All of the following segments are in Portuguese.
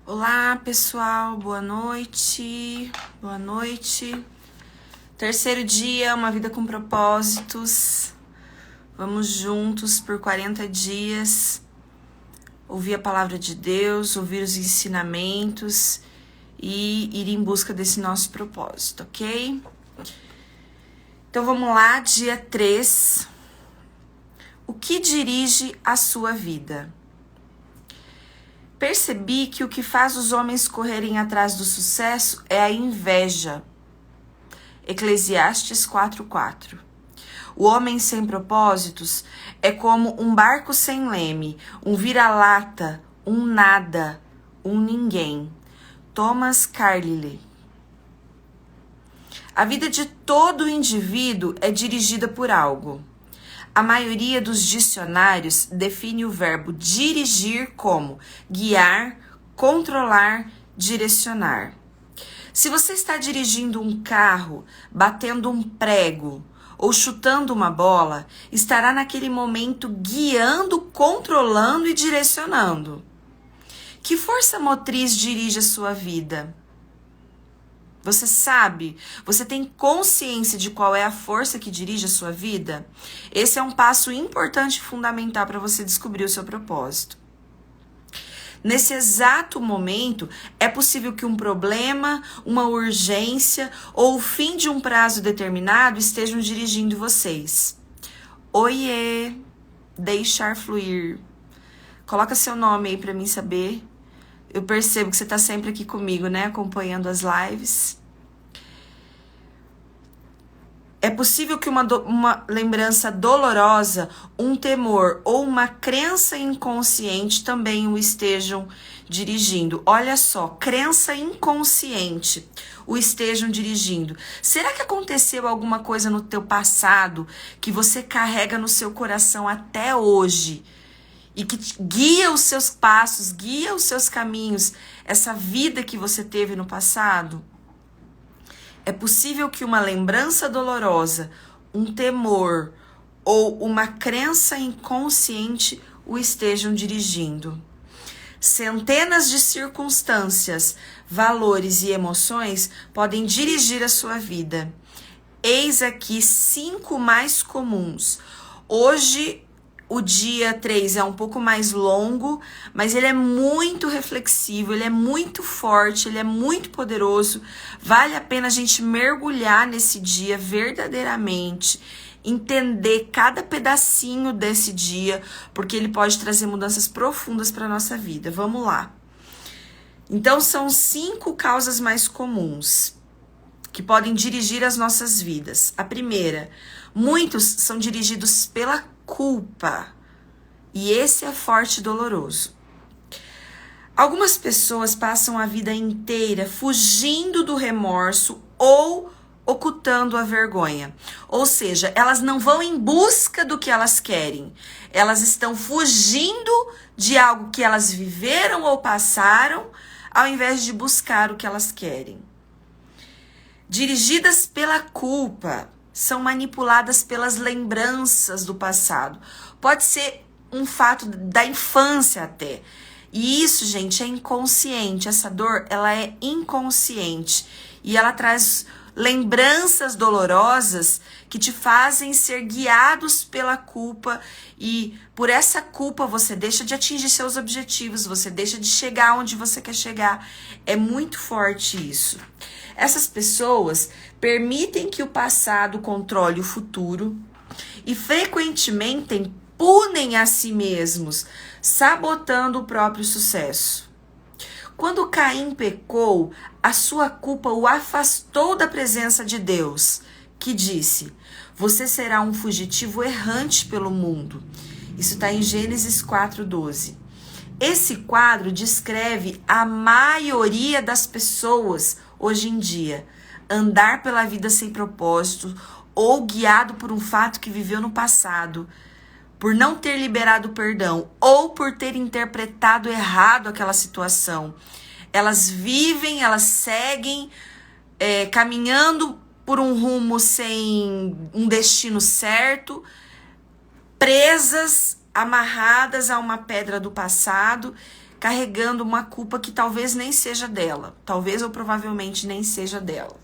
Olá, pessoal, boa noite. Boa noite. Terceiro dia, uma vida com propósitos. Vamos juntos por 40 dias. Ouvir a palavra de Deus, ouvir os ensinamentos e ir em busca desse nosso propósito, ok? Então vamos lá, dia 3. O que dirige a sua vida? Percebi que o que faz os homens correrem atrás do sucesso é a inveja. Eclesiastes 4:4. O homem sem propósitos é como um barco sem leme, um vira-lata, um nada, um ninguém. Thomas Carlyle. A vida de todo indivíduo é dirigida por algo. A maioria dos dicionários define o verbo dirigir como guiar, controlar, direcionar. Se você está dirigindo um carro, batendo um prego ou chutando uma bola, estará naquele momento guiando, controlando e direcionando. Que força motriz dirige a sua vida? Você sabe? Você tem consciência de qual é a força que dirige a sua vida? Esse é um passo importante e fundamental para você descobrir o seu propósito. Nesse exato momento, é possível que um problema, uma urgência ou o fim de um prazo determinado estejam dirigindo vocês. Oiê! Deixar fluir. Coloca seu nome aí para mim saber. Eu percebo que você está sempre aqui comigo, né? Acompanhando as lives. É possível que uma lembrança dolorosa, um temor ou uma crença inconsciente também o estejam dirigindo. Olha só, crença inconsciente o estejam dirigindo. Será que aconteceu alguma coisa no teu passado que você carrega no seu coração até hoje? E que guia os seus passos, guia os seus caminhos, essa vida que você teve no passado? É possível que uma lembrança dolorosa, um temor ou uma crença inconsciente o estejam dirigindo. Centenas de circunstâncias, valores e emoções podem dirigir a sua vida. Eis aqui 5 mais comuns. Hoje, o dia 3 é um pouco mais longo, mas ele é muito reflexivo, ele é muito forte, ele é muito poderoso. Vale a pena a gente mergulhar nesse dia verdadeiramente, entender cada pedacinho desse dia, porque ele pode trazer mudanças profundas para a nossa vida. Vamos lá. Então, são 5 causas mais comuns que podem dirigir as nossas vidas. A primeira, muitos são dirigidos pela culpa. E esse é forte e doloroso. Algumas pessoas passam a vida inteira fugindo do remorso ou ocultando a vergonha. Ou seja, elas não vão em busca do que elas querem. Elas estão fugindo de algo que elas viveram ou passaram, ao invés de buscar o que elas querem. Dirigidas pela culpa, são manipuladas pelas lembranças do passado. Pode ser um fato da infância até. E isso, gente, é inconsciente. Essa dor, ela é inconsciente. E ela traz lembranças dolorosas que te fazem ser guiados pela culpa. E por essa culpa você deixa de atingir seus objetivos, você deixa de chegar onde você quer chegar. É muito forte isso. Essas pessoas permitem que o passado controle o futuro e frequentemente punem a si mesmos, sabotando o próprio sucesso. Quando Caim pecou, a sua culpa o afastou da presença de Deus, que disse: você será um fugitivo errante pelo mundo. Isso está em Gênesis 4:12. Esse quadro descreve a maioria das pessoas hoje em dia. Andar pela vida sem propósito ou guiado por um fato que viveu no passado, por não ter liberado perdão ou por ter interpretado errado aquela situação. Elas vivem, elas seguem caminhando por um rumo sem um destino certo, presas, amarradas a uma pedra do passado, carregando uma culpa que talvez nem seja dela, talvez ou provavelmente nem seja dela.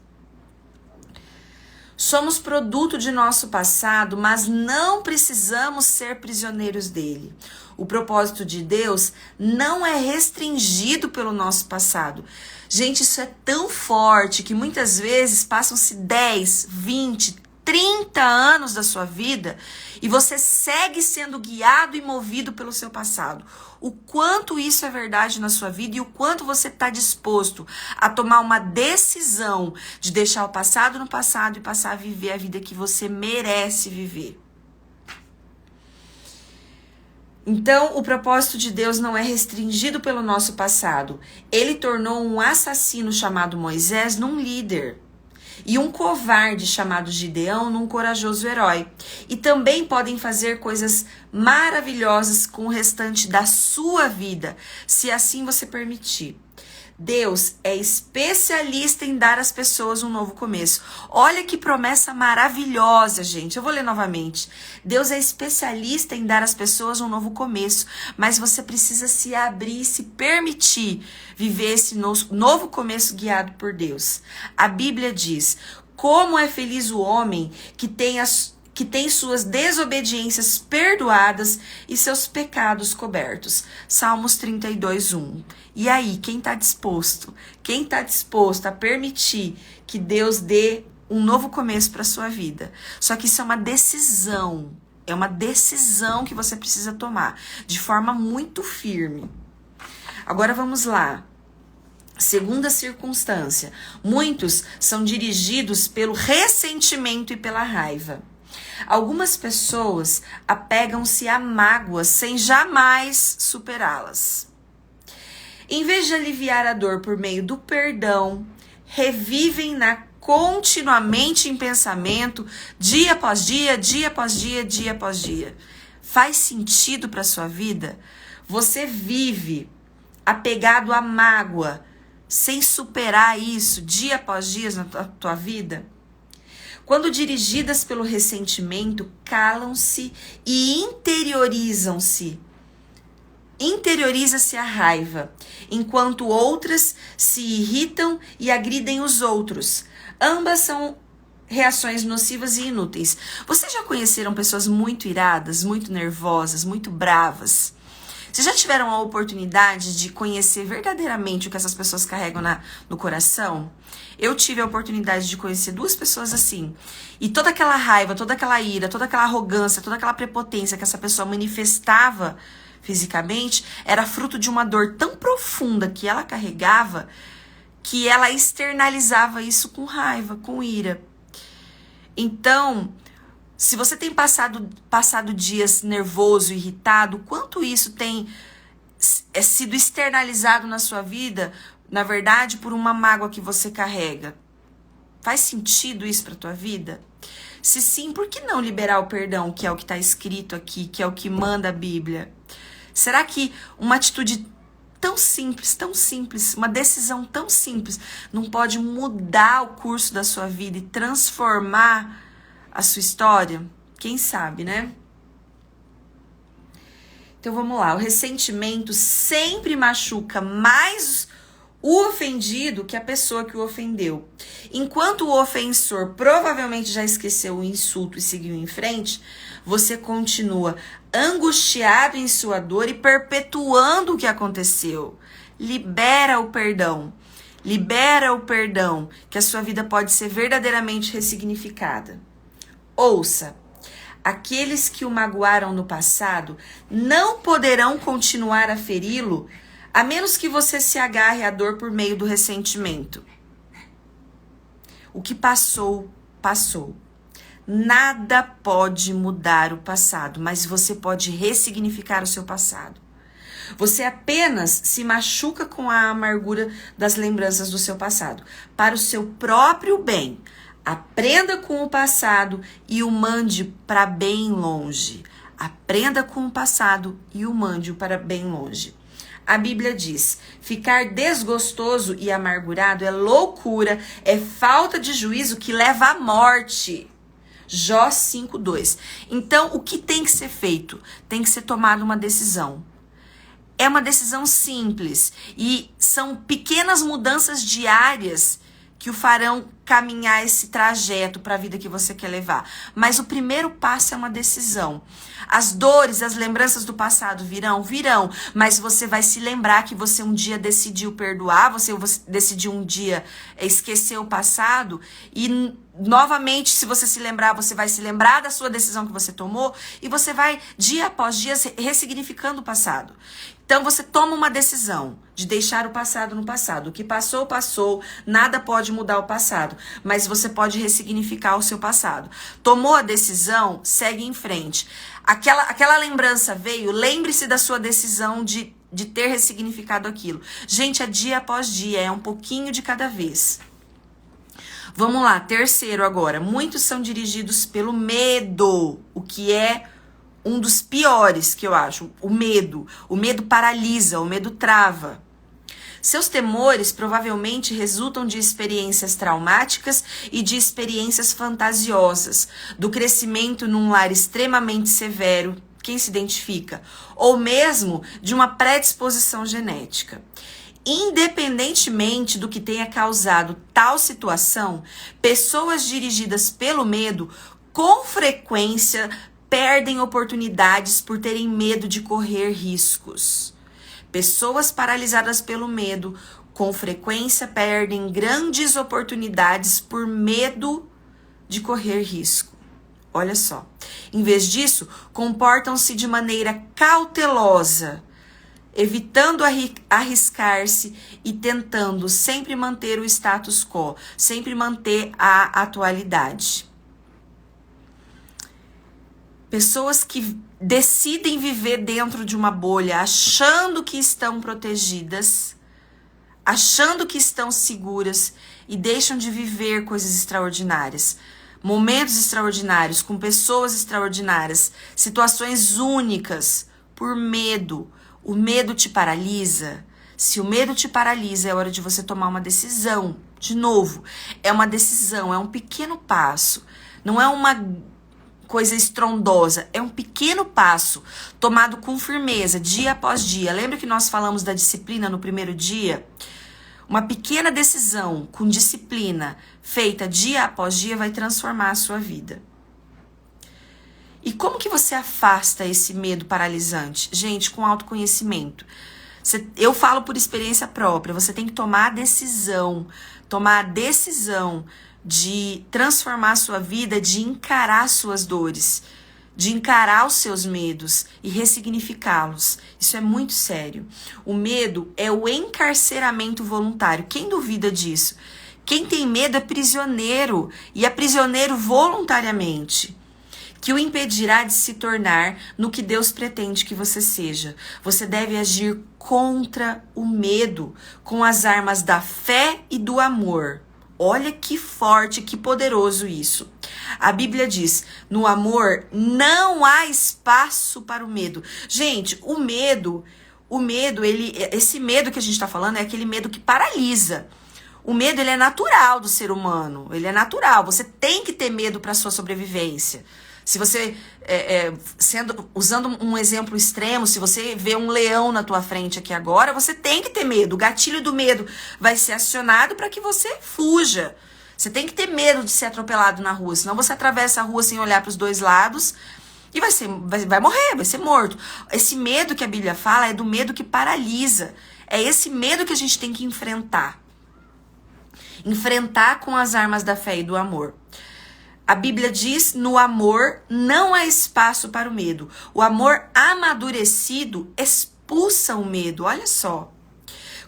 Somos produto de nosso passado, mas não precisamos ser prisioneiros dele. O propósito de Deus não é restringido pelo nosso passado. Gente, isso é tão forte que muitas vezes passam-se 10, 20, 30 anos da sua vida e você segue sendo guiado e movido pelo seu passado. O quanto isso é verdade na sua vida e o quanto você está disposto a tomar uma decisão de deixar o passado no passado e passar a viver a vida que você merece viver. Então, o propósito de Deus não é restringido pelo nosso passado. Ele tornou um assassino chamado Moisés num líder. E um covarde chamado Gideão num corajoso herói. E também podem fazer coisas maravilhosas com o restante da sua vida, se assim você permitir. Deus é especialista em dar às pessoas um novo começo. Olha que promessa maravilhosa, gente. Eu vou ler novamente. Deus é especialista em dar às pessoas um novo começo, mas você precisa se abrir e se permitir viver esse novo começo guiado por Deus. A Bíblia diz: como é feliz o homem que tem suas desobediências perdoadas e seus pecados cobertos. Salmos 32:1. E aí, quem está disposto? Quem está disposto a permitir que Deus dê um novo começo para a sua vida? Só que isso é uma decisão. É uma decisão que você precisa tomar de forma muito firme. Agora vamos lá. Segunda circunstância. Muitos são dirigidos pelo ressentimento e pela raiva. Algumas pessoas apegam-se a mágoas sem jamais superá-las. Em vez de aliviar a dor por meio do perdão, revivem-na continuamente em pensamento, dia após dia, dia após dia, dia após dia. Faz sentido para a sua vida? Você vive apegado à mágoa, sem superar isso dia após dia na tua vida? Quando dirigidas pelo ressentimento, calam-se e interiorizam-se. Interioriza-se a raiva, enquanto outras se irritam e agridem os outros. Ambas são reações nocivas e inúteis. Vocês já conheceram pessoas muito iradas, muito nervosas, muito bravas? Vocês já tiveram a oportunidade de conhecer verdadeiramente o que essas pessoas carregam no coração? Eu tive a oportunidade de conhecer 2 pessoas assim. E toda aquela raiva, toda aquela ira, toda aquela arrogância, toda aquela prepotência que essa pessoa manifestava fisicamente era fruto de uma dor tão profunda que ela carregava, que ela externalizava isso com raiva, com ira. Então, se você tem passado dias nervoso, irritado, quanto isso tem sido externalizado na sua vida, na verdade, por uma mágoa que você carrega? Faz sentido isso para a tua vida? Se sim, por que não liberar o perdão, que é o que está escrito aqui, que é o que manda a Bíblia? Será que uma atitude tão simples, uma decisão tão simples, não pode mudar o curso da sua vida e transformar a sua história? Quem sabe, né? Então vamos lá. O ressentimento sempre machuca mais o ofendido que a pessoa que o ofendeu. Enquanto o ofensor provavelmente já esqueceu o insulto e seguiu em frente, você continua angustiado em sua dor e perpetuando o que aconteceu. Libera o perdão. Libera o perdão, que a sua vida pode ser verdadeiramente ressignificada. Ouça. Aqueles que o magoaram no passado não poderão continuar a feri-lo a menos que você se agarre à dor por meio do ressentimento. O que passou, passou. Nada pode mudar o passado, mas você pode ressignificar o seu passado. Você apenas se machuca com a amargura das lembranças do seu passado. Para o seu próprio bem, aprenda com o passado e o mande para bem longe. Aprenda com o passado e o mande para bem longe. A Bíblia diz: ficar desgostoso e amargurado é loucura, é falta de juízo que leva à morte. Jó 5:2. Então, o que tem que ser feito? Tem que ser tomada uma decisão. É uma decisão simples e são pequenas mudanças diárias que o farão caminhar esse trajeto para a vida que você quer levar. Mas o primeiro passo é uma decisão. As dores, as lembranças do passado virão, mas você vai se lembrar que você um dia decidiu perdoar, você decidiu um dia esquecer o passado e novamente, se você se lembrar, você vai se lembrar da sua decisão que você tomou e você vai, dia após dia, ressignificando o passado. Então, você toma uma decisão de deixar o passado no passado. O que passou, passou. Nada pode mudar o passado. Mas você pode ressignificar o seu passado. Tomou a decisão, segue em frente. Aquela lembrança veio, lembre-se da sua decisão de ter ressignificado aquilo. Gente, é dia após dia, é um pouquinho de cada vez. Vamos lá, terceiro agora. Muitos são dirigidos pelo medo, o que é um dos piores que eu acho, o medo. O medo paralisa, o medo trava. Seus temores provavelmente resultam de experiências traumáticas e de experiências fantasiosas, do crescimento num lar extremamente severo, quem se identifica? Ou mesmo de uma predisposição genética. Independentemente do que tenha causado tal situação, pessoas dirigidas pelo medo, com frequência, perdem oportunidades por terem medo de correr riscos. Pessoas paralisadas pelo medo, com frequência, perdem grandes oportunidades por medo de correr risco. Olha só. Em vez disso, comportam-se de maneira cautelosa, evitando arriscar-se e tentando sempre manter o status quo, sempre manter a atualidade. Pessoas que decidem viver dentro de uma bolha, achando que estão protegidas, achando que estão seguras e deixam de viver coisas extraordinárias, momentos extraordinários, com pessoas extraordinárias, situações únicas, por medo. O medo te paralisa. Se o medo te paralisa, é hora de você tomar uma decisão. De novo, é uma decisão, é um pequeno passo. Não é uma coisa estrondosa, é um pequeno passo tomado com firmeza, dia após dia. Lembra que nós falamos da disciplina no primeiro dia? Uma pequena decisão com disciplina, feita dia após dia, vai transformar a sua vida. E como que você afasta esse medo paralisante? Gente, com autoconhecimento. Eu falo por experiência própria, você tem que tomar a decisão de transformar a sua vida, de encarar suas dores, de encarar os seus medos e ressignificá-los. Isso é muito sério. O medo é o encarceramento voluntário. Quem duvida disso? Quem tem medo é prisioneiro, e é prisioneiro voluntariamente, que o impedirá de se tornar no que Deus pretende que você seja. Você deve agir contra o medo com as armas da fé e do amor. Olha que forte, que poderoso isso. A Bíblia diz, no amor não há espaço para o medo. Gente, o medo, esse medo que a gente está falando é aquele medo que paralisa. O medo, ele é natural do ser humano, ele é natural. Você tem que ter medo para a sua sobrevivência. Se você, usando um exemplo extremo, se você vê um leão na tua frente aqui agora, você tem que ter medo. O gatilho do medo vai ser acionado para que você fuja. Você tem que ter medo de ser atropelado na rua, senão você atravessa a rua sem olhar para os dois lados e vai morrer, vai ser morto. Esse medo que a Bíblia fala é do medo que paralisa. É esse medo que a gente tem que enfrentar. Enfrentar com as armas da fé e do amor. A Bíblia diz, no amor não há espaço para o medo. O amor amadurecido expulsa o medo, olha só.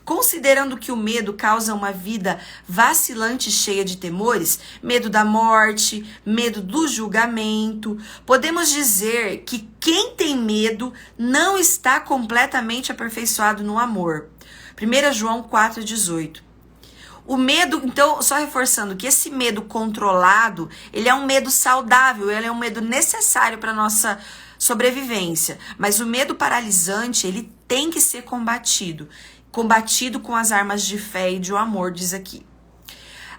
Considerando que o medo causa uma vida vacilante cheia de temores, medo da morte, medo do julgamento, podemos dizer que quem tem medo não está completamente aperfeiçoado no amor. 1 João 4,18. O medo, então, só reforçando que esse medo controlado, ele é um medo saudável, ele é um medo necessário para a nossa sobrevivência. Mas o medo paralisante, ele tem que ser combatido. Combatido com as armas de fé e de amor, diz aqui.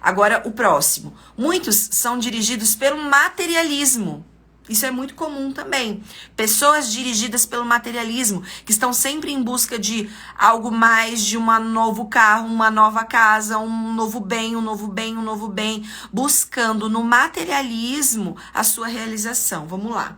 Agora, o próximo. Muitos são dirigidos pelo materialismo. Isso é muito comum também. Pessoas dirigidas pelo materialismo, que estão sempre em busca de algo mais, de um novo carro, uma nova casa, um novo bem, um novo bem, um novo bem, buscando no materialismo a sua realização. Vamos lá.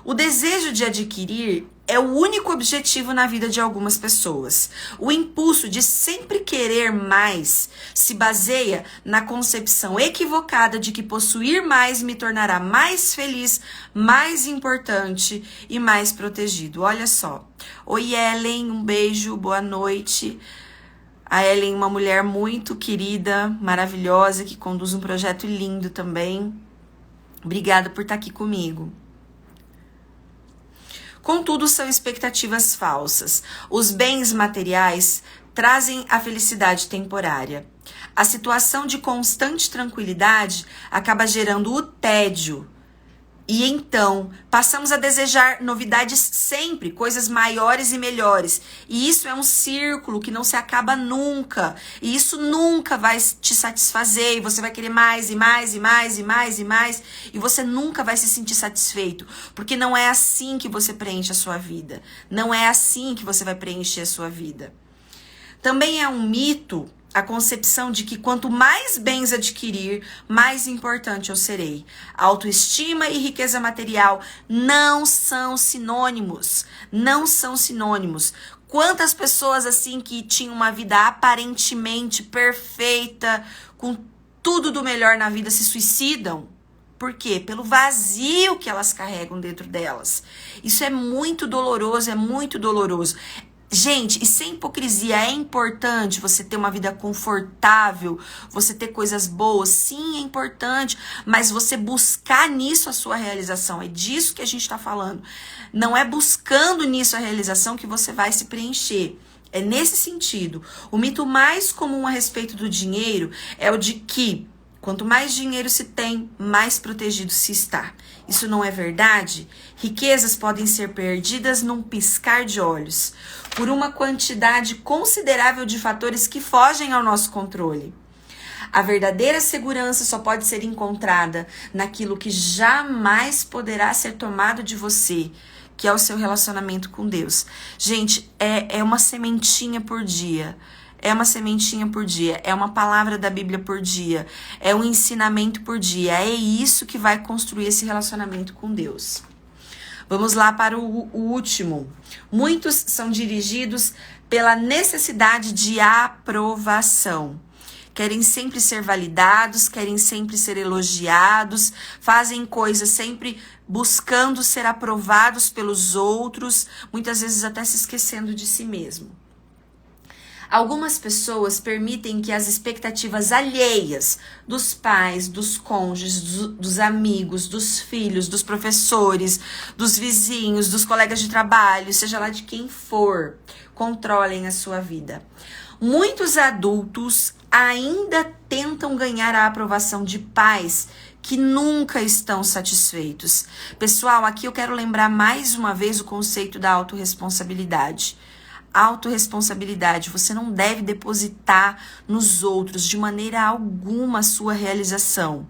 O desejo de adquirir é o único objetivo na vida de algumas pessoas. O impulso de sempre querer mais se baseia na concepção equivocada de que possuir mais me tornará mais feliz, mais importante e mais protegido. Olha só. Oi, Ellen, um beijo, boa noite. A Ellen, uma mulher muito querida, maravilhosa, que conduz um projeto lindo também. Obrigada por estar aqui comigo. Contudo, são expectativas falsas. Os bens materiais trazem a felicidade temporária. A situação de constante tranquilidade acaba gerando o tédio. E então, passamos a desejar novidades sempre, coisas maiores e melhores. E isso é um círculo que não se acaba nunca. E isso nunca vai te satisfazer. E você vai querer mais e mais e mais e mais e mais. E você nunca vai se sentir satisfeito. Porque não é assim que você preenche a sua vida. Não é assim que você vai preencher a sua vida. Também é um mito a concepção de que quanto mais bens adquirir, mais importante eu serei. Autoestima e riqueza material não são sinônimos. Não são sinônimos. Quantas pessoas assim que tinham uma vida aparentemente perfeita, com tudo do melhor na vida, se suicidam? Por quê? Pelo vazio que elas carregam dentro delas. Isso é muito doloroso, é muito doloroso. Gente, e sem hipocrisia, é importante você ter uma vida confortável, você ter coisas boas, sim, é importante, mas você buscar nisso a sua realização, é disso que a gente está falando. Não é buscando nisso a realização que você vai se preencher. É nesse sentido. O mito mais comum a respeito do dinheiro é o de que quanto mais dinheiro se tem, mais protegido se está. Isso não é verdade? Riquezas podem ser perdidas num piscar de olhos, por uma quantidade considerável de fatores que fogem ao nosso controle. A verdadeira segurança só pode ser encontrada naquilo que jamais poderá ser tomado de você, que é o seu relacionamento com Deus. Gente, é uma sementinha por dia. É uma sementinha por dia, é uma palavra da Bíblia por dia, é um ensinamento por dia. É isso que vai construir esse relacionamento com Deus. Vamos lá para o último. Muitos são dirigidos pela necessidade de aprovação. Querem sempre ser validados, querem sempre ser elogiados, fazem coisas sempre buscando ser aprovados pelos outros, muitas vezes até se esquecendo de si mesmo. Algumas pessoas permitem que as expectativas alheias dos pais, dos cônjuges, dos amigos, dos filhos, dos professores, dos vizinhos, dos colegas de trabalho, seja lá de quem for, controlem a sua vida. Muitos adultos ainda tentam ganhar a aprovação de pais que nunca estão satisfeitos. Pessoal, aqui eu quero lembrar mais uma vez o conceito da autorresponsabilidade. Autorresponsabilidade, você não deve depositar nos outros de maneira alguma a sua realização.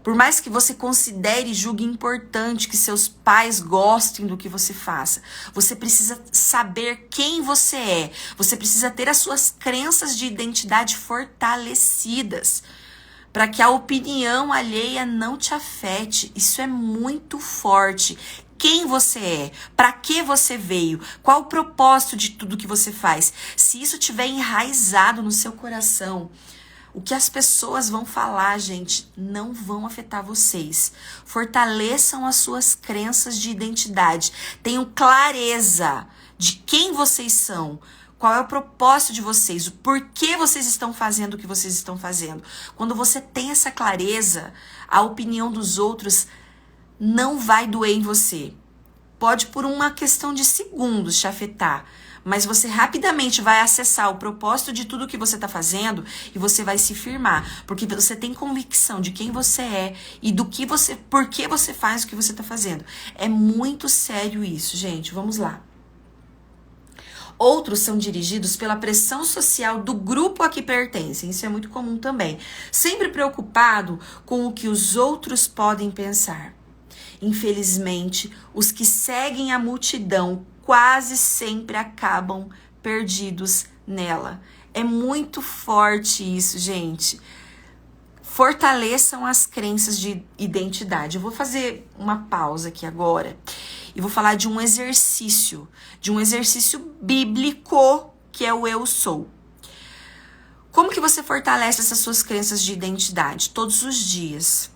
Por mais que você considere e julgue importante que seus pais gostem do que você faça, você precisa saber quem você é. Você precisa ter as suas crenças de identidade fortalecidas para que a opinião alheia não te afete. Isso é muito forte. Quem você é, para que você veio, qual o propósito de tudo que você faz. Se isso estiver enraizado no seu coração, o que as pessoas vão falar, gente, não vão afetar vocês. Fortaleçam as suas crenças de identidade. Tenham clareza de quem vocês são. Qual é o propósito de vocês? O porquê vocês estão fazendo o que vocês estão fazendo? Quando você tem essa clareza, a opinião dos outros não vai doer em você. Pode por uma questão de segundos te afetar, mas você rapidamente vai acessar o propósito de tudo que você está fazendo e você vai se firmar, porque você tem convicção de quem você é e do que você, por que você faz o que você está fazendo. É muito sério isso, gente. Vamos lá. Outros são dirigidos pela pressão social do grupo a que pertencem. Isso é muito comum também. Sempre preocupado com o que os outros podem pensar. Infelizmente, os que seguem a multidão quase sempre acabam perdidos nela. É muito forte isso, gente. Fortaleçam as crenças de identidade. Eu vou fazer uma pausa aqui agora e vou falar de um exercício bíblico que é o eu sou. Como que você fortalece essas suas crenças de identidade? Todos os dias.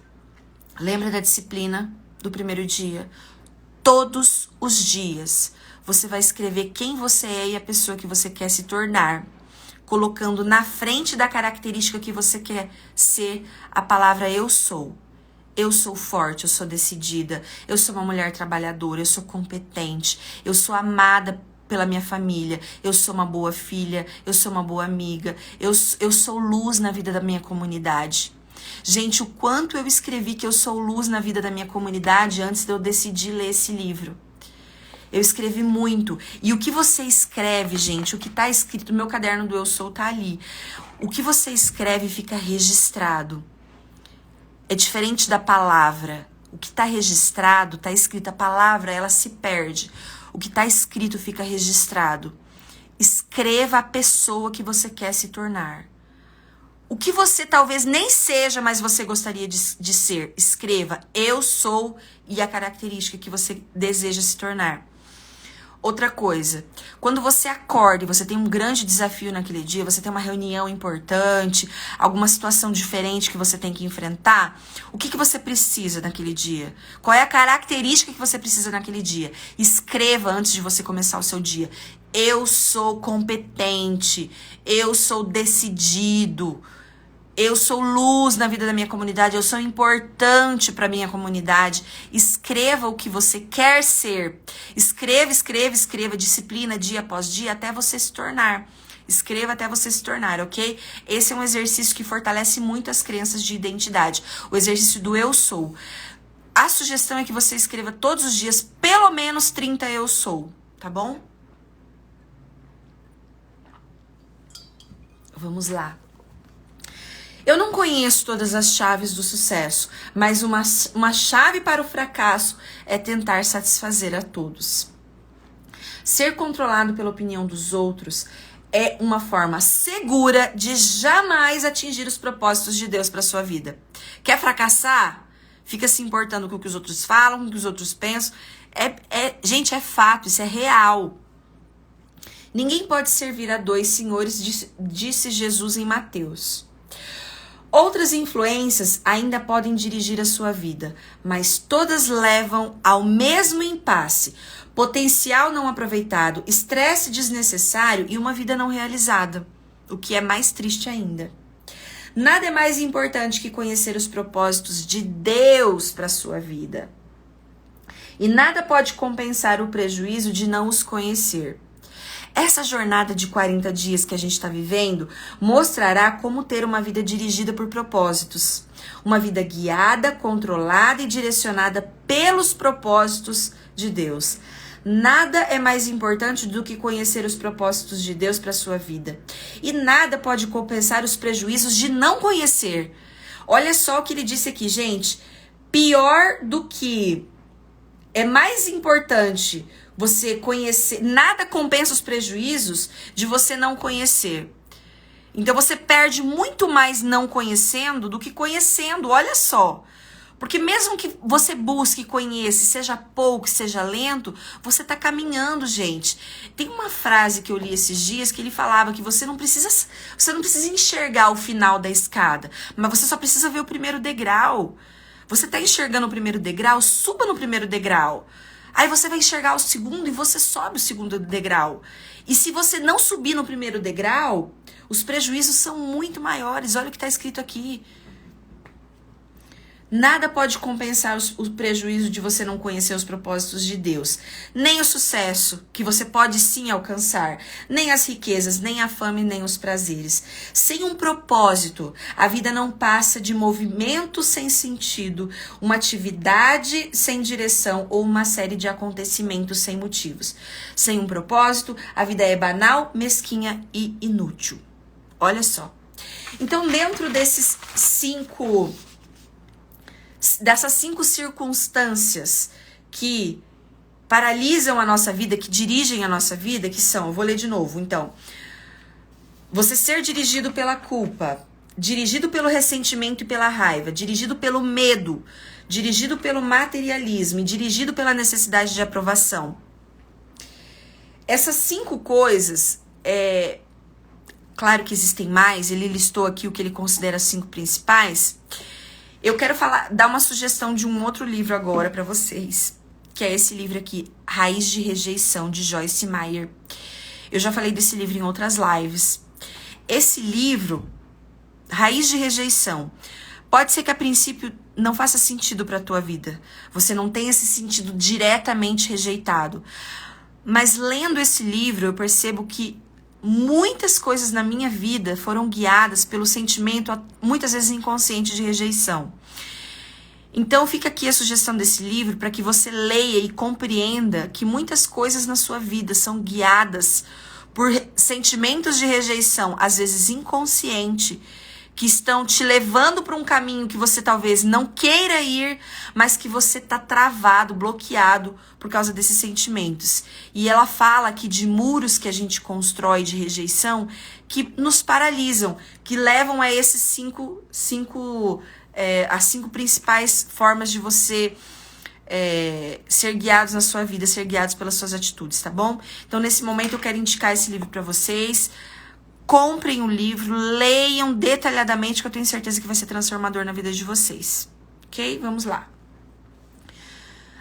Lembra da disciplina do primeiro dia? Todos os dias. Você vai escrever quem você é e a pessoa que você quer se tornar, colocando na frente da característica que você quer ser a palavra eu sou. Eu sou forte, eu sou decidida, eu sou uma mulher trabalhadora, eu sou competente, eu sou amada pela minha família, eu sou uma boa filha, eu sou uma boa amiga, eu sou luz na vida da minha comunidade. Gente, o quanto eu escrevi que eu sou luz na vida da minha comunidade antes de eu decidir ler esse livro. Eu escrevi muito. E o que você escreve, gente, o que tá escrito no meu caderno do Eu Sou tá ali. O que você escreve fica registrado. É diferente da palavra. O que tá registrado, tá escrito. A palavra, ela se perde. O que tá escrito fica registrado. Escreva a pessoa que você quer se tornar. O que você talvez nem seja, mas você gostaria de ser. Escreva, eu sou, e a característica que você deseja se tornar. Outra coisa, quando você acorda e você tem um grande desafio naquele dia, você tem uma reunião importante, alguma situação diferente que você tem que enfrentar, o que você precisa naquele dia? Qual é a característica que você precisa naquele dia? Escreva antes de você começar o seu dia. Eu sou competente, eu sou decidido, eu sou luz na vida da minha comunidade, eu sou importante para minha comunidade. Escreva o que você quer ser. Escreva, disciplina dia após dia até você se tornar. Escreva até você se tornar, ok? Esse é um exercício que fortalece muito as crenças de identidade. O exercício do eu sou. A sugestão é que você escreva todos os dias pelo menos 30 eu sou, tá bom? Vamos lá. Eu não conheço todas as chaves do sucesso, mas uma chave para o fracasso é tentar satisfazer a todos. Ser controlado pela opinião dos outros é uma forma segura de jamais atingir os propósitos de Deus para sua vida. Quer fracassar? Fica se importando com o que os outros falam, com o que os outros pensam. Gente, é fato, isso é real. Ninguém pode servir a dois senhores, disse Jesus em Mateus. Outras influências ainda podem dirigir a sua vida, mas todas levam ao mesmo impasse, potencial não aproveitado, estresse desnecessário e uma vida não realizada, o que é mais triste ainda. Nada é mais importante que conhecer os propósitos de Deus para a sua vida. E nada pode compensar o prejuízo de não os conhecer. Essa jornada de 40 dias que a gente está vivendo mostrará como ter uma vida dirigida por propósitos. Uma vida guiada, controlada e direcionada pelos propósitos de Deus. Nada é mais importante do que conhecer os propósitos de Deus para a sua vida. E nada pode compensar os prejuízos de não conhecer. Olha só o que ele disse aqui, gente. Pior do que... É mais importante você conhecer, nada compensa os prejuízos de você não conhecer. Então você perde muito mais não conhecendo do que conhecendo, olha só. Porque mesmo que você busque e conheça, seja pouco, seja lento, você está caminhando, gente. Tem uma frase que eu li esses dias que ele falava que você não precisa enxergar o final da escada, mas você só precisa ver o primeiro degrau. Você está enxergando o primeiro degrau? Suba no primeiro degrau. Aí você vai enxergar o segundo e você sobe o segundo degrau. E se você não subir no primeiro degrau, os prejuízos são muito maiores. Olha o que está escrito aqui. Nada pode compensar o prejuízo de você não conhecer os propósitos de Deus. Nem o sucesso, que você pode sim alcançar. Nem as riquezas, nem a fama e nem os prazeres. Sem um propósito, a vida não passa de movimento sem sentido, uma atividade sem direção ou uma série de acontecimentos sem motivos. Sem um propósito, a vida é banal, mesquinha e inútil. Olha só. Então, dentro desses cinco dessas 5 circunstâncias que paralisam a nossa vida, que dirigem a nossa vida, que são, eu vou ler de novo, então, você ser dirigido pela culpa, dirigido pelo ressentimento e pela raiva, dirigido pelo medo, dirigido pelo materialismo e dirigido pela necessidade de aprovação. Essas 5 coisas, claro que existem mais, ele listou aqui o que ele considera as 5 principais. Eu quero dar uma sugestão de um outro livro agora para vocês, que é esse livro aqui, Raiz de Rejeição, de Joyce Meyer. Eu já falei desse livro em outras lives. Esse livro, Raiz de Rejeição, pode ser que a princípio não faça sentido para a tua vida. Você não tenha se sentido diretamente rejeitado. Mas lendo esse livro, eu percebo que muitas coisas na minha vida foram guiadas pelo sentimento, muitas vezes inconsciente, de rejeição. Então fica aqui a sugestão desse livro para que você leia e compreenda que muitas coisas na sua vida são guiadas por sentimentos de rejeição, às vezes inconsciente, que estão te levando para um caminho que você talvez não queira ir, mas que você está travado, bloqueado por causa desses sentimentos. E ela fala aqui de muros que a gente constrói de rejeição que nos paralisam, que levam a esses as 5 principais formas de você ser guiados na sua vida, ser guiados pelas suas atitudes, tá bom? Então, nesse momento, eu quero indicar esse livro para vocês. Comprem o livro, leiam detalhadamente, que eu tenho certeza que vai ser transformador na vida de vocês. Ok? Vamos lá.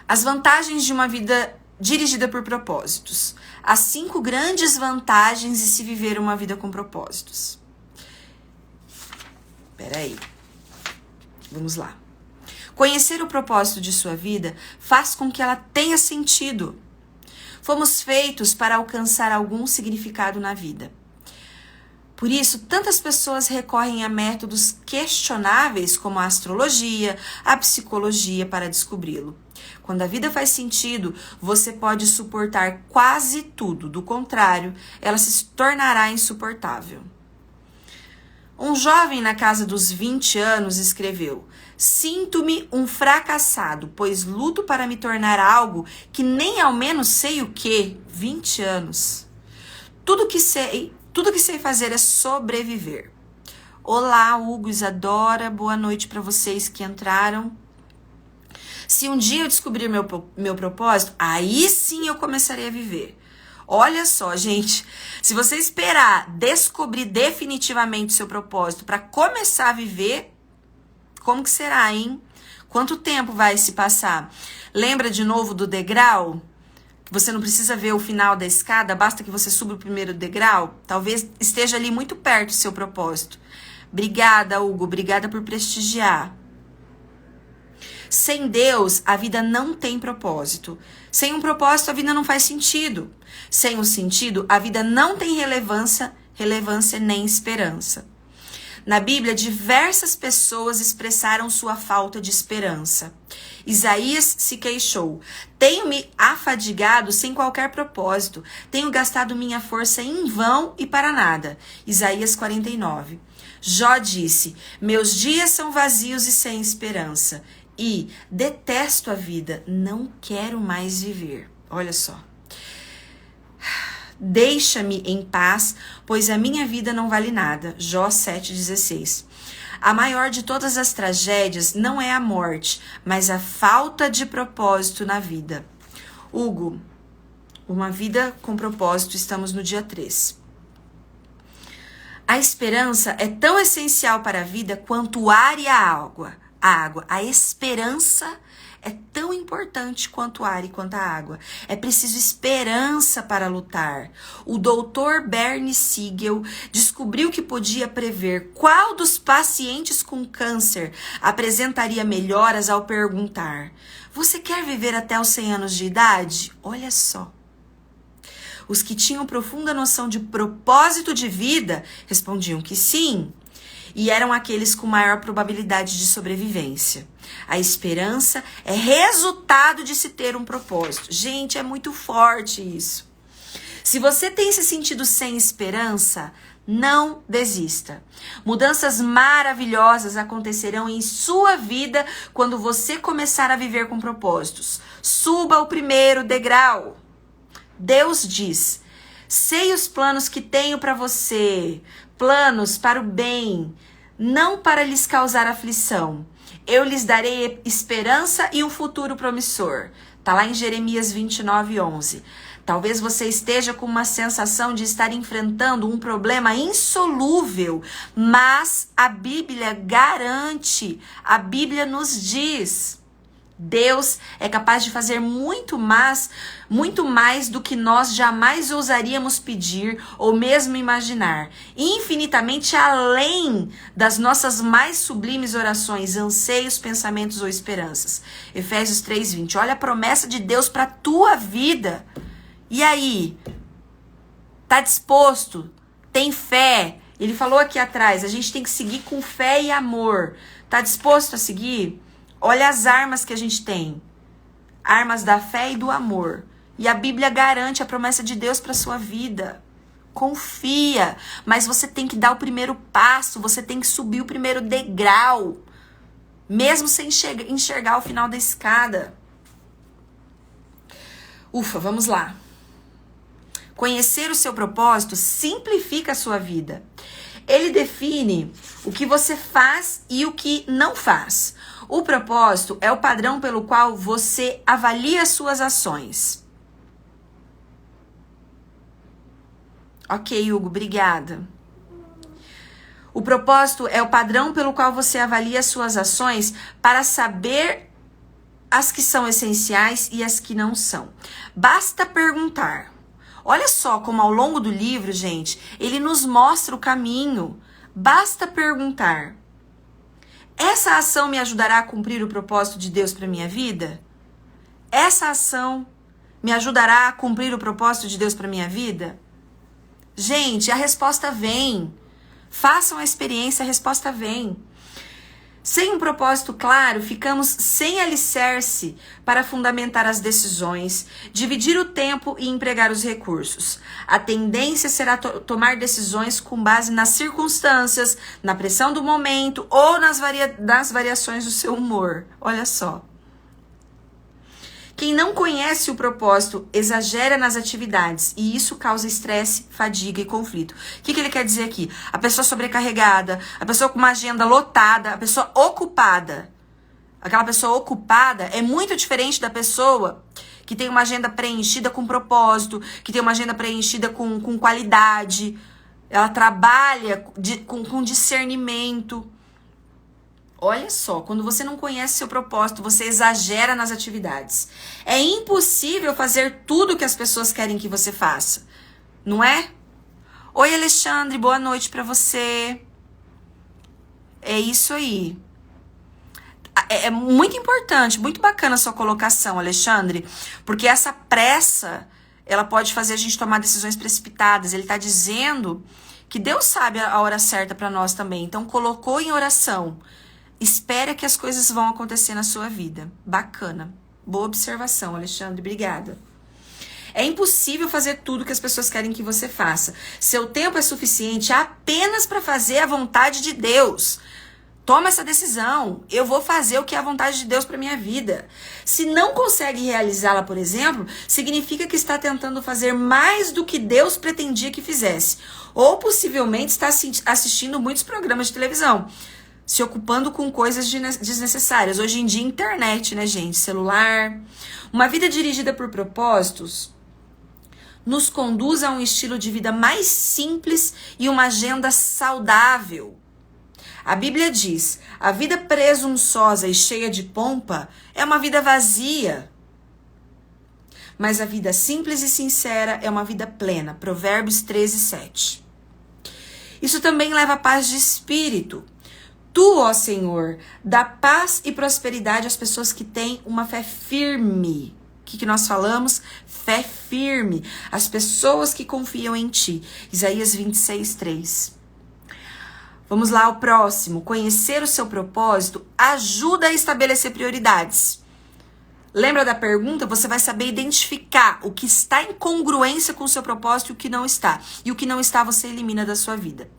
As vantagens de uma vida dirigida por propósitos. As 5 grandes vantagens de se viver uma vida com propósitos. Peraí. Vamos lá. Conhecer o propósito de sua vida faz com que ela tenha sentido. Fomos feitos para alcançar algum significado na vida. Por isso, tantas pessoas recorrem a métodos questionáveis como a astrologia, a psicologia para descobri-lo. Quando a vida faz sentido, você pode suportar quase tudo. Do contrário, ela se tornará insuportável. Um jovem na casa dos 20 anos escreveu: "Sinto-me um fracassado, pois luto para me tornar algo que nem ao menos sei o que. 20 anos. Tudo que sei fazer é sobreviver." Olá, Hugo, Isadora, boa noite para vocês que entraram. Se um dia eu descobrir meu propósito, aí sim eu começarei a viver. Olha só, gente, se você esperar descobrir definitivamente seu propósito para começar a viver, como que será, hein? Quanto tempo vai se passar? Lembra de novo do degrau? Você não precisa ver o final da escada, basta que você suba o primeiro degrau. Talvez esteja ali muito perto do seu propósito. Obrigada, Hugo, obrigada por prestigiar. Sem Deus, a vida não tem propósito. Sem um propósito, a vida não faz sentido. Sem um sentido, a vida não tem relevância nem esperança. Na Bíblia, diversas pessoas expressaram sua falta de esperança. Isaías se queixou: "Tenho me afadigado sem qualquer propósito. Tenho gastado minha força em vão e para nada." Isaías 49. Jó disse: "Meus dias são vazios e sem esperança. E detesto a vida, não quero mais viver." Olha só. "Deixa-me em paz, pois a minha vida não vale nada." Jó 7,16. A maior de todas as tragédias não é a morte, mas a falta de propósito na vida. Hugo, uma vida com propósito, estamos no dia 3. A esperança é tão essencial para a vida quanto o ar e a água. A esperança é tão importante quanto o ar e quanto a água. É preciso esperança para lutar. O doutor Bernie Siegel descobriu que podia prever qual dos pacientes com câncer apresentaria melhoras ao perguntar: "Você quer viver até os 100 anos de idade?" Olha só. Os que tinham profunda noção de propósito de vida respondiam que sim. E eram aqueles com maior probabilidade de sobrevivência. A esperança é resultado de se ter um propósito. Gente, é muito forte isso. Se você tem se sentido sem esperança, não desista. Mudanças maravilhosas acontecerão em sua vida quando você começar a viver com propósitos. Suba o primeiro degrau. Deus diz: sei os planos que tenho para você, planos para o bem, não para lhes causar aflição. Eu lhes darei esperança e um futuro promissor. Tá lá em Jeremias 29:11. Talvez você esteja com uma sensação de estar enfrentando um problema insolúvel, mas a Bíblia garante, a Bíblia nos diz: Deus é capaz de fazer muito mais do que nós jamais ousaríamos pedir ou mesmo imaginar, infinitamente além das nossas mais sublimes orações, anseios, pensamentos ou esperanças. Efésios 3:20. Olha a promessa de Deus para a tua vida. E aí? Tá disposto? Tem fé? Ele falou aqui atrás, a gente tem que seguir com fé e amor. Tá disposto a seguir? Olha as armas que a gente tem. Armas da fé e do amor. E a Bíblia garante a promessa de Deus para sua vida. Confia, mas você tem que dar o primeiro passo, você tem que subir o primeiro degrau, mesmo sem enxergar o final da escada. Ufa, vamos lá. Conhecer o seu propósito simplifica a sua vida. Ele define o que você faz e o que não faz. O propósito é o padrão pelo qual você avalia as suas ações. Ok, Hugo, obrigada. O propósito é o padrão pelo qual você avalia as suas ações para saber as que são essenciais e as que não são. Basta perguntar. Olha só como ao longo do livro, gente, ele nos mostra o caminho. Basta perguntar. Essa ação me ajudará a cumprir o propósito de Deus para minha vida? Essa ação me ajudará a cumprir o propósito de Deus para minha vida? Gente, a resposta vem. Façam a experiência, a resposta vem. Sem um propósito claro, ficamos sem alicerce para fundamentar as decisões, dividir o tempo e empregar os recursos. A tendência será tomar decisões com base nas circunstâncias, na pressão do momento ou nas variações do seu humor. Olha só. Quem não conhece o propósito exagera nas atividades e isso causa estresse, fadiga e conflito. O que ele quer dizer aqui? A pessoa sobrecarregada, a pessoa com uma agenda lotada, a pessoa ocupada. Aquela pessoa ocupada é muito diferente da pessoa que tem uma agenda preenchida com propósito, que tem uma agenda preenchida com qualidade. Ela trabalha com discernimento. Olha só, quando você não conhece seu propósito, você exagera nas atividades. É impossível fazer tudo o que as pessoas querem que você faça, não é? Oi, Alexandre, boa noite pra você. É isso aí. É muito importante, muito bacana a sua colocação, Alexandre, porque essa pressa, ela pode fazer a gente tomar decisões precipitadas. Ele tá dizendo que Deus sabe a hora certa pra nós também, então colocou em oração. Espera que as coisas vão acontecer na sua vida. Bacana. Boa observação, Alexandre. Obrigada. É impossível fazer tudo que as pessoas querem que você faça. Seu tempo é suficiente apenas para fazer a vontade de Deus. Toma essa decisão. Eu vou fazer o que é a vontade de Deus para minha vida. Se não consegue realizá-la, por exemplo, significa que está tentando fazer mais do que Deus pretendia que fizesse. Ou possivelmente está assistindo muitos programas de televisão, se ocupando com coisas desnecessárias. Hoje em dia, internet, né, gente? Celular. Uma vida dirigida por propósitos nos conduz a um estilo de vida mais simples e uma agenda saudável. A Bíblia diz: a vida presunçosa e cheia de pompa é uma vida vazia. Mas a vida simples e sincera é uma vida plena. Provérbios 13:7. Isso também leva a paz de espírito. Tu, ó Senhor, dá paz e prosperidade às pessoas que têm uma fé firme. O que nós falamos? Fé firme. As pessoas que confiam em Ti. Isaías 26:3. Vamos lá, o próximo. Conhecer o seu propósito ajuda a estabelecer prioridades. Lembra da pergunta? Você vai saber identificar o que está em congruência com o seu propósito e o que não está. E o que não está, você elimina da sua vida.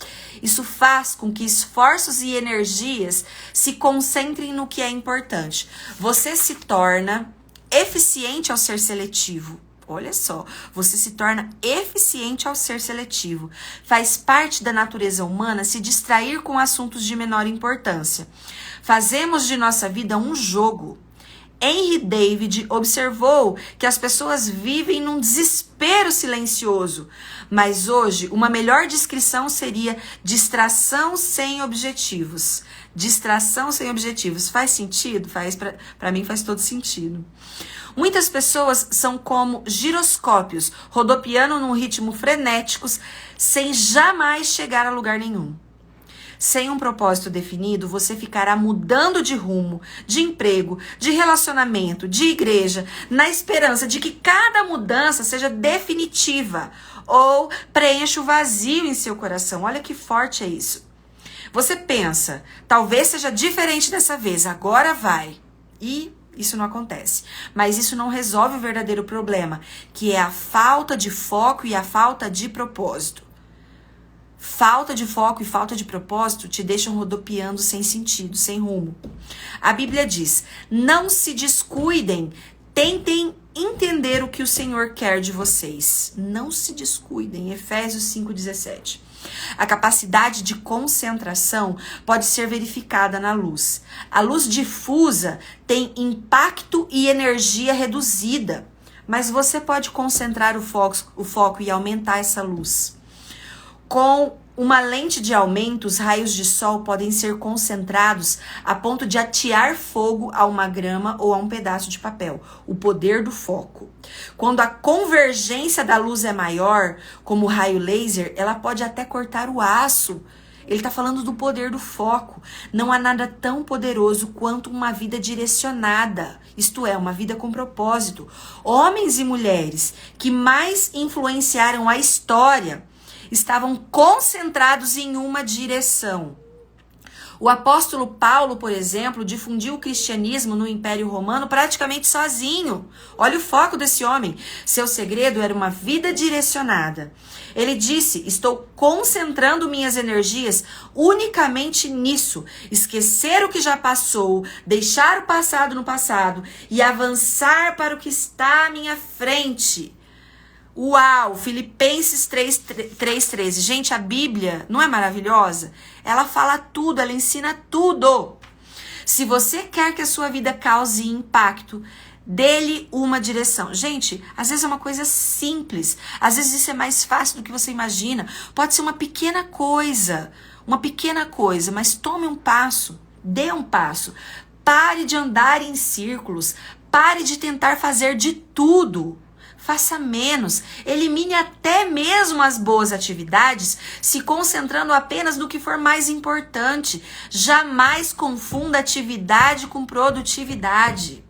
Isso faz com que esforços e energias se concentrem no que é importante. Você se torna eficiente ao ser seletivo. Olha só, você se torna eficiente ao ser seletivo. Faz parte da natureza humana se distrair com assuntos de menor importância. Fazemos de nossa vida um jogo. Henry David observou que as pessoas vivem num desespero silencioso, mas hoje uma melhor descrição seria distração sem objetivos. Distração sem objetivos. Faz sentido? Para mim faz todo sentido. Muitas pessoas são como giroscópios, rodopiando num ritmo frenético, sem jamais chegar a lugar nenhum. Sem um propósito definido, você ficará mudando de rumo, de emprego, de relacionamento, de igreja, na esperança de que cada mudança seja definitiva ou preencha o vazio em seu coração. Olha que forte é isso. Você pensa, talvez seja diferente dessa vez, agora vai. E isso não acontece. Mas isso não resolve o verdadeiro problema, que é a falta de foco e a falta de propósito. Falta de foco e falta de propósito te deixam rodopiando sem sentido, sem rumo. A Bíblia diz, não se descuidem, tentem entender o que o Senhor quer de vocês. Não se descuidem, Efésios 5,17. A capacidade de concentração pode ser verificada na luz. A luz difusa tem impacto e energia reduzida, mas você pode concentrar o foco e aumentar essa luz. Com uma lente de aumento, os raios de sol podem ser concentrados a ponto de atear fogo a uma grama ou a um pedaço de papel. O poder do foco. Quando a convergência da luz é maior, como o raio laser, ela pode até cortar o aço. Ele está falando do poder do foco. Não há nada tão poderoso quanto uma vida direcionada, isto é, uma vida com propósito. Homens e mulheres que mais influenciaram a história estavam concentrados em uma direção. O apóstolo Paulo, por exemplo, difundiu o cristianismo no Império Romano praticamente sozinho. Olha o foco desse homem. Seu segredo era uma vida direcionada. Ele disse, estou concentrando minhas energias unicamente nisso. Esquecer o que já passou, deixar o passado no passado e avançar para o que está à minha frente. Uau, Filipenses 3:13. Gente, a Bíblia não é maravilhosa? Ela fala tudo, ela ensina tudo. Se você quer que a sua vida cause impacto, dê-lhe uma direção. Gente, às vezes é uma coisa simples. Às vezes isso é mais fácil do que você imagina. Pode ser uma pequena coisa, mas tome um passo, dê um passo. Pare de andar em círculos, pare de tentar fazer de tudo. Faça menos, elimine até mesmo as boas atividades, se concentrando apenas no que for mais importante. Jamais confunda atividade com produtividade.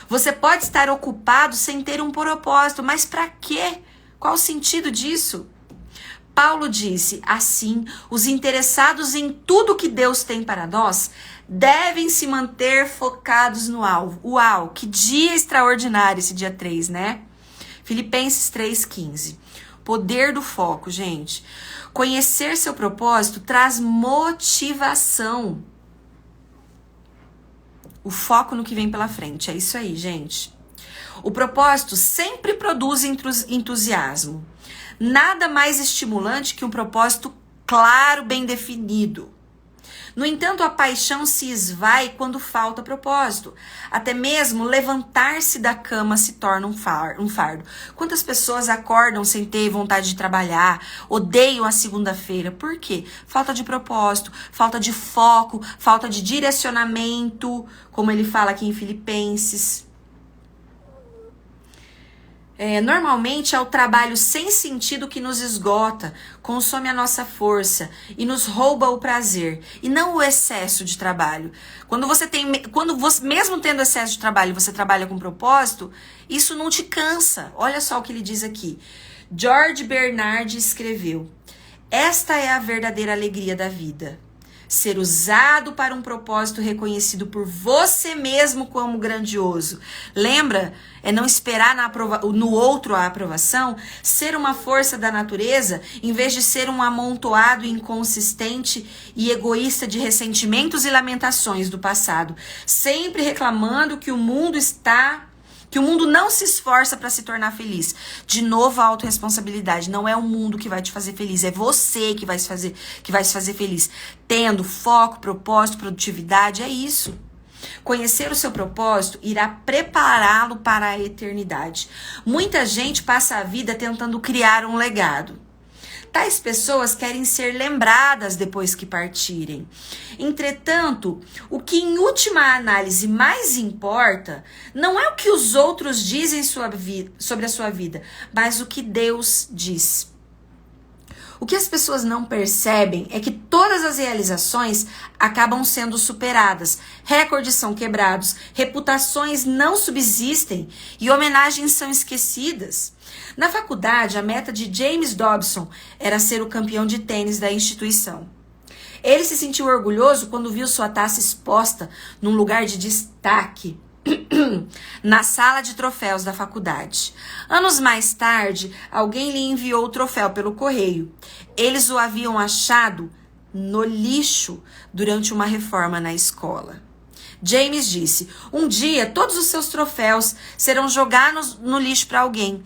Você pode estar ocupado sem ter um propósito, mas para quê? Qual o sentido disso? Paulo disse, assim, os interessados em tudo que Deus tem para nós devem se manter focados no alvo. Uau, que dia extraordinário esse dia 3, né? Filipenses 3:15. Poder do foco, gente. Conhecer seu propósito traz motivação. O foco no que vem pela frente, é isso aí, gente. O propósito sempre produz entusiasmo. Nada mais estimulante que um propósito claro, bem definido. No entanto, a paixão se esvai quando falta propósito. Até mesmo levantar-se da cama se torna um fardo. Quantas pessoas acordam sem ter vontade de trabalhar, odeiam a segunda-feira? Por quê? Falta de propósito, falta de foco, falta de direcionamento, como ele fala aqui em Filipenses. Normalmente é o trabalho sem sentido que nos esgota, consome a nossa força e nos rouba o prazer, e não o excesso de trabalho. Quando você mesmo tendo excesso de trabalho, você trabalha com propósito, isso não te cansa. Olha só o que ele diz aqui. George Bernard escreveu: esta é a verdadeira alegria da vida. ser usado para um propósito reconhecido por você mesmo como grandioso. Lembra? É não esperar no outro a aprovação, ser uma força da natureza, em vez de ser um amontoado inconsistente e egoísta de ressentimentos e lamentações do passado, sempre reclamando que o mundo não se esforça para se tornar feliz. De novo, a autorresponsabilidade. Não é o mundo que vai te fazer feliz, é você que vai se fazer feliz. Tendo foco, propósito, produtividade, é isso. Conhecer o seu propósito irá prepará-lo para a eternidade. Muita gente passa a vida tentando criar um legado. Tais pessoas querem ser lembradas depois que partirem. Entretanto, o que em última análise mais importa não é o que os outros dizem sobre a sua vida, mas o que Deus diz. O que as pessoas não percebem é que todas as realizações acabam sendo superadas, recordes são quebrados, reputações não subsistem e homenagens são esquecidas. Na faculdade, a meta de James Dobson era ser o campeão de tênis da instituição. Ele se sentiu orgulhoso quando viu sua taça exposta num lugar de destaque na sala de troféus da faculdade. Anos mais tarde, alguém lhe enviou o troféu pelo correio. Eles o haviam achado no lixo durante uma reforma na escola. James disse: um dia todos os seus troféus serão jogados no lixo para alguém.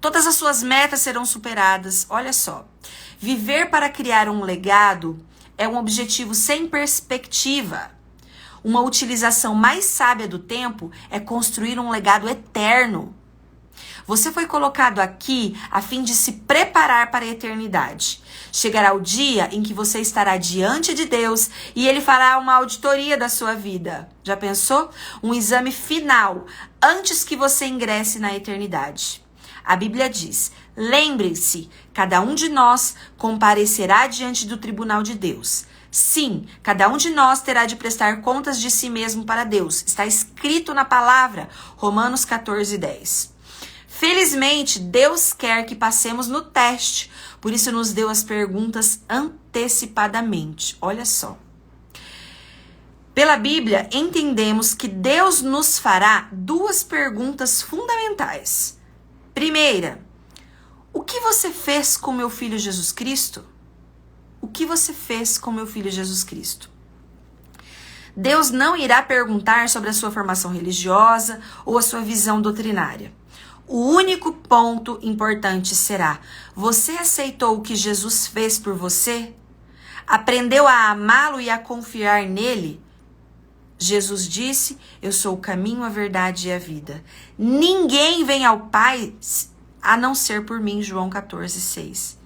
Todas as suas metas serão superadas. Olha só, viver para criar um legado é um objetivo sem perspectiva. Uma utilização mais sábia do tempo é construir um legado eterno. Você foi colocado aqui a fim de se preparar para a eternidade. Chegará o dia em que você estará diante de Deus e Ele fará uma auditoria da sua vida. Já pensou? Um exame final antes que você ingresse na eternidade. A Bíblia diz: lembre-se, cada um de nós comparecerá diante do tribunal de Deus. Sim, cada um de nós terá de prestar contas de si mesmo para Deus. Está escrito na palavra, Romanos 14:10. Felizmente, Deus quer que passemos no teste, por isso nos deu as perguntas antecipadamente. Olha só. Pela Bíblia, entendemos que Deus nos fará duas perguntas fundamentais. Primeira, o que você fez com meu filho Jesus Cristo? O que você fez com meu filho Jesus Cristo? Deus não irá perguntar sobre a sua formação religiosa ou a sua visão doutrinária. O único ponto importante será: você aceitou o que Jesus fez por você? Aprendeu a amá-lo e a confiar nele? Jesus disse: eu sou o caminho, a verdade e a vida. Ninguém vem ao Pai a não ser por mim. João 14:6.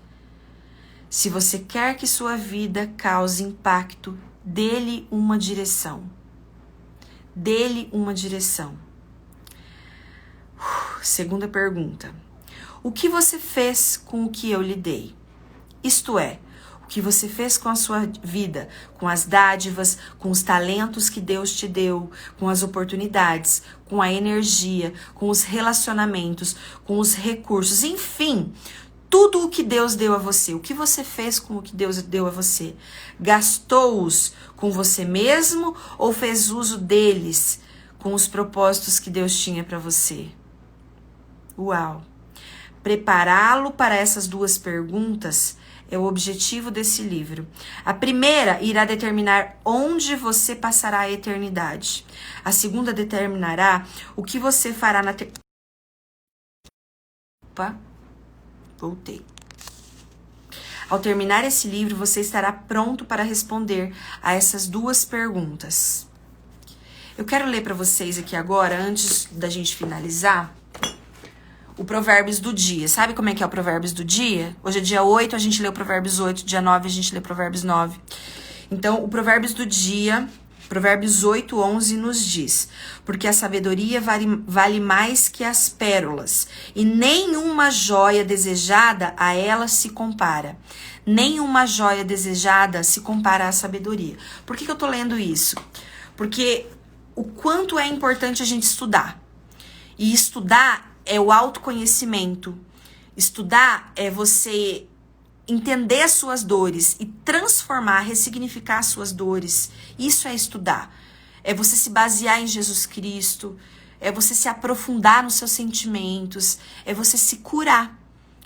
Se você quer que sua vida cause impacto, dê-lhe uma direção. Dê-lhe uma direção. Segunda pergunta. O que você fez com o que eu lhe dei? Isto é, o que você fez com a sua vida, com as dádivas, com os talentos que Deus te deu, com as oportunidades, com a energia, com os relacionamentos, com os recursos, enfim, tudo o que Deus deu a você. O que você fez com o que Deus deu a você? Gastou-os com você mesmo ou fez uso deles com os propósitos que Deus tinha para você? Uau! Prepará-lo para essas duas perguntas é o objetivo desse livro. A primeira irá determinar onde você passará a eternidade. A segunda determinará o que você fará na Voltei. Ao terminar esse livro, você estará pronto para responder a essas duas perguntas. Eu quero ler para vocês aqui agora, antes da gente finalizar, o Provérbios do dia. Sabe como é que é o Provérbios do dia? Hoje é dia 8, a gente lê o Provérbios 8, dia 9 a gente lê Provérbios 9. Então, o Provérbios do dia, Provérbios 8:11 nos diz: porque a sabedoria vale mais que as pérolas, e nenhuma joia desejada a ela se compara. Nenhuma joia desejada se compara à sabedoria. Por que eu tô lendo isso? Porque o quanto é importante a gente estudar. E estudar é o autoconhecimento. Estudar é você entender as suas dores e transformar, ressignificar as suas dores. Isso é estudar. É você se basear em Jesus Cristo, é você se aprofundar nos seus sentimentos, é você se curar.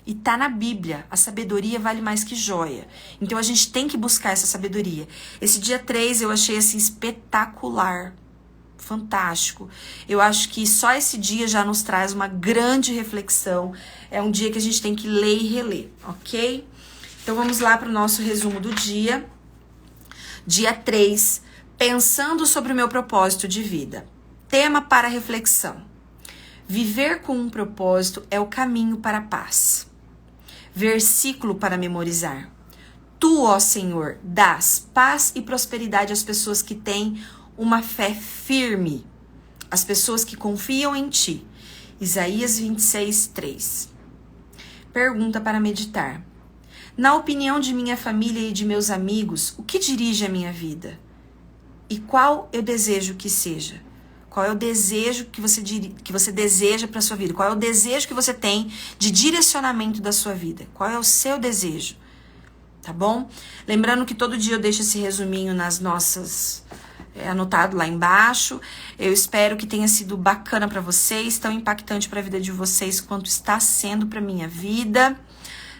E tá na Bíblia, a sabedoria vale mais que joia. Então a gente tem que buscar essa sabedoria. Esse dia 3 eu achei assim espetacular, fantástico. Eu acho que só esse dia já nos traz uma grande reflexão. É um dia que a gente tem que ler e reler, ok? Então vamos lá para o nosso resumo do dia. Dia 3, pensando sobre o meu propósito de vida. Tema para reflexão. Viver com um propósito é o caminho para a paz. Versículo para memorizar. Tu, ó Senhor, dás paz e prosperidade às pessoas que têm uma fé firme, às pessoas que confiam em ti. Isaías 26, 3. Pergunta para meditar. Na opinião de minha família e de meus amigos, o que dirige a minha vida? E qual eu desejo que seja? Qual é o desejo que você deseja para a sua vida? Qual é o desejo que você tem de direcionamento da sua vida? Qual é o seu desejo? Tá bom? Lembrando que todo dia eu deixo esse resuminho nas nossas... anotado lá embaixo. Eu espero que tenha sido bacana para vocês, tão impactante para a vida de vocês quanto está sendo para minha vida.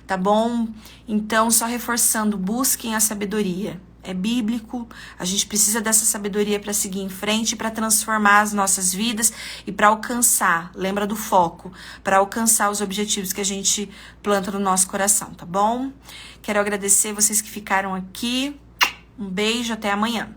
Tá bom? Então, só reforçando, busquem a sabedoria. É bíblico, a gente precisa dessa sabedoria para seguir em frente, para transformar as nossas vidas e para alcançar, lembra do foco, para alcançar os objetivos que a gente planta no nosso coração, tá bom? Quero agradecer vocês que ficaram aqui, um beijo, até amanhã.